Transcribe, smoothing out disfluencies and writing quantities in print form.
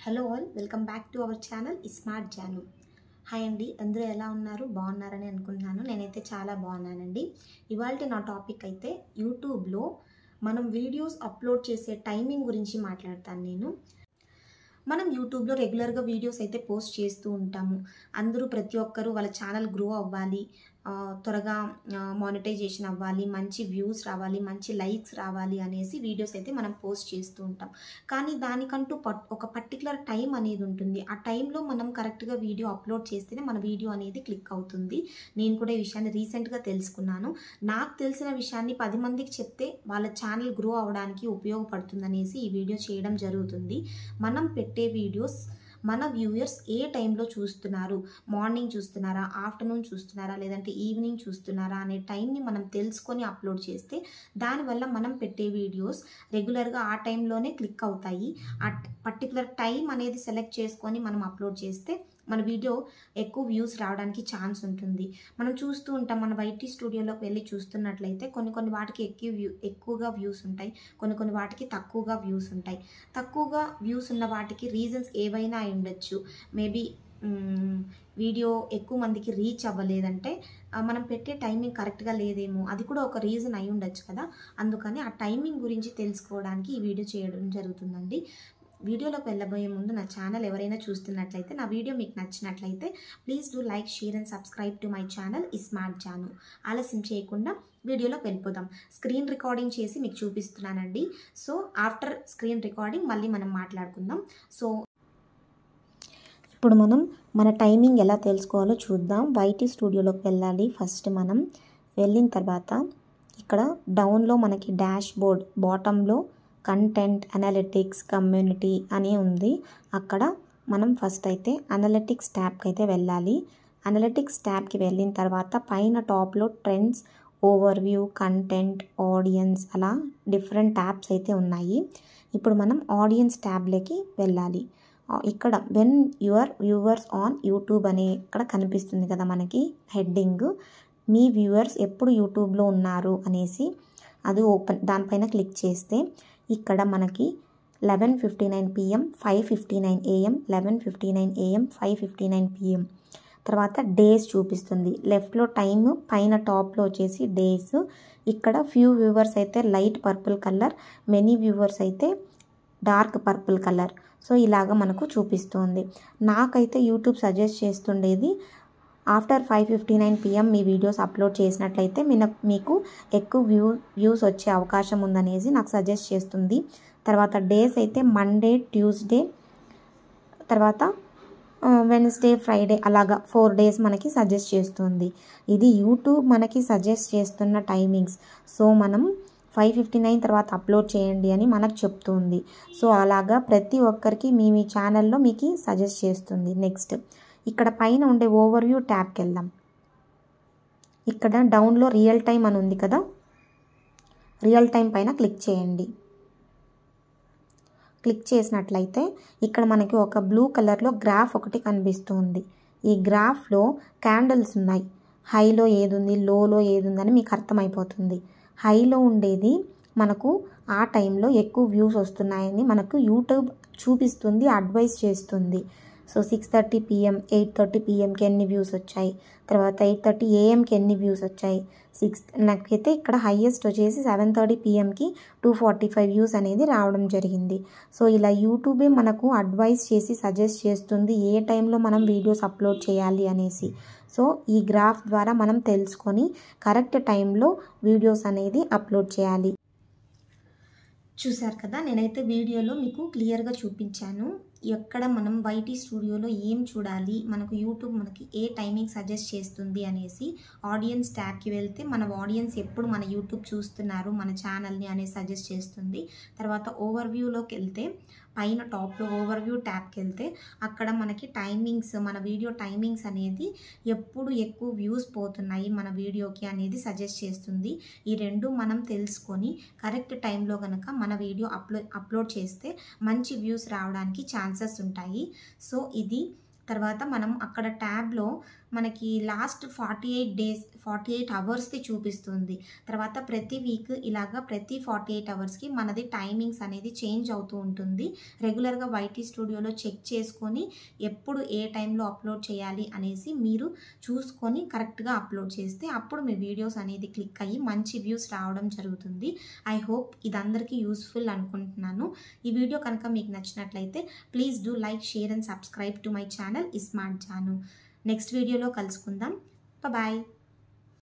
Hello all, welcome back to our channel Smart Jaanu. Hi అండి, అందరూ ఎలా ఉన్నారు? బాగున్నారని అనుకుంటున్నాను. నేనైతే చాలా బాగున్నానండి. ఇవాళ నా టాపిక్ అయితే యూట్యూబ్లో మనం వీడియోస్ అప్లోడ్ చేసే టైమింగ్ గురించి మాట్లాడతాను నేను. మనం యూట్యూబ్లో రెగ్యులర్గా వీడియోస్ అయితే పోస్ట్ చేస్తూ ఉంటాము. ప్రతి ఒక్కరూ వాళ్ళ ఛానల్ గ్రో అవ్వాలి, త్వరగా మానిటైజేషన్ అవ్వాలి, మంచి వ్యూస్ రావాలి, మంచి లైక్స్ రావాలి అనేసి వీడియోస్ అయితే మనం పోస్ట్ చేస్తూ ఉంటాం. కానీ దానికంటూ ఒక పర్టికులర్ టైం అనేది ఉంటుంది. ఆ టైంలో మనం కరెక్ట్గా వీడియో అప్లోడ్ చేస్తేనే మన వీడియో అనేది క్లిక్ అవుతుంది. నేను కూడా ఈ విషయాన్ని రీసెంట్గా తెలుసుకున్నాను. నాకు తెలిసిన విషయాన్ని 10 మందికి చెప్తే వాళ్ళ ఛానల్ గ్రో అవ్వడానికి ఉపయోగపడుతుంది అనేసి ఈ వీడియో చేయడం జరుగుతుంది. మనం పెట్టే వీడియోస్ మన వ్యూయర్స్ ఏ టైంలో చూస్తున్నారు, మార్నింగ్ చూస్తున్నారా, ఆఫ్టర్నూన్ చూస్తున్నారా, లేదంటే ఈవినింగ్ చూస్తున్నారా అనే టైంని మనం తెలుసుకొని అప్లోడ్ చేస్తే దానివల్ల మనం పెట్టే వీడియోస్ రెగ్యులర్గా ఆ టైంలోనే క్లిక్ అవుతాయి. ఆ పర్టికులర్ టైం అనేది సెలెక్ట్ చేసుకొని మనం అప్లోడ్ చేస్తే మన వీడియో ఎక్కువ వ్యూస్ రావడానికి ఛాన్స్ ఉంటుంది. మనం చూస్తూ ఉంటాం, మన వైటీ స్టూడియోలోకి వెళ్ళి చూస్తున్నట్లయితే కొన్ని వాటికి ఎక్కువగా వ్యూస్ ఉంటాయి, కొన్ని వాటికి తక్కువగా వ్యూస్ ఉంటాయి. తక్కువగా వ్యూస్ ఉన్న వాటికి రీజన్స్ ఏవైనా అయి ఉండొచ్చు. మేబీ వీడియో ఎక్కువ మందికి రీచ్ అవ్వలేదంటే మనం పెట్టే టైమింగ్ కరెక్ట్గా లేదేమో, అది కూడా ఒక రీజన్ అయి ఉండొచ్చు కదా. అందుకని ఆ టైమింగ్ గురించి తెలుసుకోవడానికి ఈ వీడియో చేయడం జరుగుతుందండి. వీడియోలోకి వెళ్ళబోయే ముందు నా ఛానల్ ఎవరైనా చూస్తున్నట్లయితే, నా వీడియో మీకు నచ్చినట్లయితే please do like, share and subscribe to my channel Smart Jaanu. ఆలస్యం చేయకుండా వీడియోలోకి వెళ్ళిపోదాం. స్క్రీన్ రికార్డింగ్ చేసి మీకు చూపిస్తున్నానండి. సో ఆఫ్టర్ స్క్రీన్ రికార్డింగ్ మళ్ళీ మనం మాట్లాడుకుందాం. సో ఇప్పుడు మనం మన టైమింగ్ ఎలా తెలుసుకోవాలో చూద్దాం. వైటీ స్టూడియోలోకి వెళ్ళాలి. ఫస్ట్ మనం వెళ్ళిన తర్వాత ఇక్కడ డౌన్లో మనకి డాష్ బోర్డ్ బాటంలో కంటెంట్, అనలిటిక్స్, కమ్యూనిటీ అని ఉంది. అక్కడ మనం ఫస్ట్ అయితే అనలిటిక్స్ ట్యాబ్కి అయితే వెళ్ళాలి. అనలిటిక్స్ ట్యాబ్కి వెళ్ళిన తర్వాత పైన టాప్లో ట్రెండ్స్, ఓవర్వ్యూ, కంటెంట్, ఆడియన్స్ అలా డిఫరెంట్ ట్యాబ్స్ అయితే ఉన్నాయి. ఇప్పుడు మనం ఆడియన్స్ ట్యాబ్లోకి వెళ్ళాలి. ఇక్కడ when your viewers on YouTube అని ఇక్కడ కనిపిస్తుంది కదా మనకి హెడ్డింగ్. మీ వ్యూవర్స్ ఎప్పుడు యూట్యూబ్లో ఉన్నారు అనేసి అది ఓపెన్, దానిపైన క్లిక్ చేస్తే ఇక్కడ మనకి 11:59 PM, 5:59 AM, 11:59 AM, 5:59 PM తర్వాత డేస్ చూపిస్తుంది. లెఫ్ట్లో టైమ్, పైన టాప్లో వచ్చేసి డేస్. ఇక్కడ ఫ్యూ వ్యూవర్స్ అయితే light purple colour, many viewers అయితే డార్క్ పర్పుల్ కలర్. సో ఇలాగ మనకు చూపిస్తుంది. నాకైతే యూట్యూబ్ సజెస్ట్ చేస్తుండేది ఆఫ్టర్ 5:59 PM మీ వీడియోస్ అప్లోడ్ చేసినట్లయితే మీకు ఎక్కువ వ్యూస్ వచ్చే అవకాశం ఉందనేసి నాకు సజెస్ట్ చేస్తుంది. తర్వాత డేస్ అయితే మండే, ట్యూస్డే, తర్వాత వెన్స్డే, ఫ్రైడే అలాగా 4 డేస్ మనకి సజెస్ట్ చేస్తుంది. ఇది యూట్యూబ్ మనకి సజెస్ట్ చేస్తున్న టైమింగ్స్. సో మనం 5:59 తర్వాత అప్లోడ్ చేయండి అని మనకు చెప్తుంది. సో అలాగా ప్రతి ఒక్కరికి మీ ఛానల్లో మీకు సజెస్ట్ చేస్తుంది. నెక్స్ట్ ఇక్కడ పైన ఉండే ఓవర్వ్యూ ట్యాబ్కి వెళ్దాం. ఇక్కడ డౌన్లో రియల్ టైం అని ఉంది కదా, రియల్ టైం పైన క్లిక్ చేయండి. క్లిక్ చేసినట్లయితే ఇక్కడ మనకి ఒక బ్లూ కలర్లో గ్రాఫ్ ఒకటి కనిపిస్తుంది. ఈ గ్రాఫ్లో క్యాండిల్స్ ఉన్నాయి. హైలో ఏది ఉంది, లోలో ఏది ఉందని మీకు అర్థమైపోతుంది. హైలో ఉండేది మనకు ఆ టైంలో ఎక్కువ వ్యూస్ వస్తున్నాయని మనకు యూట్యూబ్ చూపిస్తుంది, అడ్వైస్ చేస్తుంది. సో 6:30 PM, 8:30 PMకి ఎన్ని వ్యూస్ వచ్చాయి, తర్వాత 8:30 AMకి ఎన్ని వ్యూస్ వచ్చాయి, నాకైతే ఇక్కడ హైయెస్ట్ వచ్చేసి 7:30 PMకి 245 వ్యూస్ అనేది రావడం జరిగింది. సో ఇలా యూట్యూబే మనకు అడ్వైస్ చేసి సజెస్ట్ చేస్తుంది ఏ టైంలో మనం వీడియోస్ అప్లోడ్ చేయాలి అనేసి. సో ఈ గ్రాఫ్ ద్వారా మనం తెలుసుకొని కరెక్ట్ టైంలో వీడియోస్ అనేది అప్లోడ్ చేయాలి. చూశారు కదా, నేనైతే వీడియోలో మీకు క్లియర్గా చూపించాను ఎక్కడ మనం వైటీ స్టూడియోలో ఏం చూడాలి, మనకు యూట్యూబ్ మనకి ఏ టైమింగ్ సజెస్ట్ చేస్తుంది అనేసి. ఆడియన్స్ ట్యాబ్కి వెళ్తే మన ఆడియన్స్ ఎప్పుడు మన యూట్యూబ్ చూస్తున్నారు, మన ఛానల్ని అనేది సజెస్ట్ చేస్తుంది. తర్వాత ఓవర్వ్యూలోకి వెళ్తే పైన టాప్లో ఓవర్వ్యూ ట్యాబ్కి వెళ్తే అక్కడ మనకి టైమింగ్స్, మన వీడియో టైమింగ్స్ అనేది ఎప్పుడు ఎక్కువ వ్యూస్ పోతున్నాయి మన వీడియోకి అనేది సజెస్ట్ చేస్తుంది. ఈ రెండు మనం తెలుసుకొని కరెక్ట్ టైంలో కనుక మన వీడియో అప్లోడ్ చేస్తే మంచి వ్యూస్ రావడానికి ఛాన్సెస్ ఉంటాయి. సో ఇది తర్వాత మనం అక్కడ ట్యాబ్లో మనకి లాస్ట్ 48 అవర్స్ది చూపిస్తుంది. తర్వాత ప్రతి వీక్ ఇలాగా ప్రతి 48 అవర్స్కి మనది టైమింగ్స్ అనేది చేంజ్ అవుతూ ఉంటుంది. రెగ్యులర్గా వైటీ స్టూడియోలో చెక్ చేసుకొని ఎప్పుడు ఏ టైంలో అప్లోడ్ చేయాలి అనేసి మీరు చూసుకొని కరెక్ట్గా అప్లోడ్ చేస్తే అప్పుడు మీ వీడియోస్ అనేది క్లిక్ అయ్యి మంచి వ్యూస్ రావడం జరుగుతుంది. ఐ హోప్ ఇది అందరికీ యూస్ఫుల్ అనుకుంటున్నాను. ఈ వీడియో కనుక మీకు నచ్చినట్లయితే please do like, share and subscribe to my channel Smart Jaanu. Next వీడియోలో కలుసుకుందాం. బాయ్.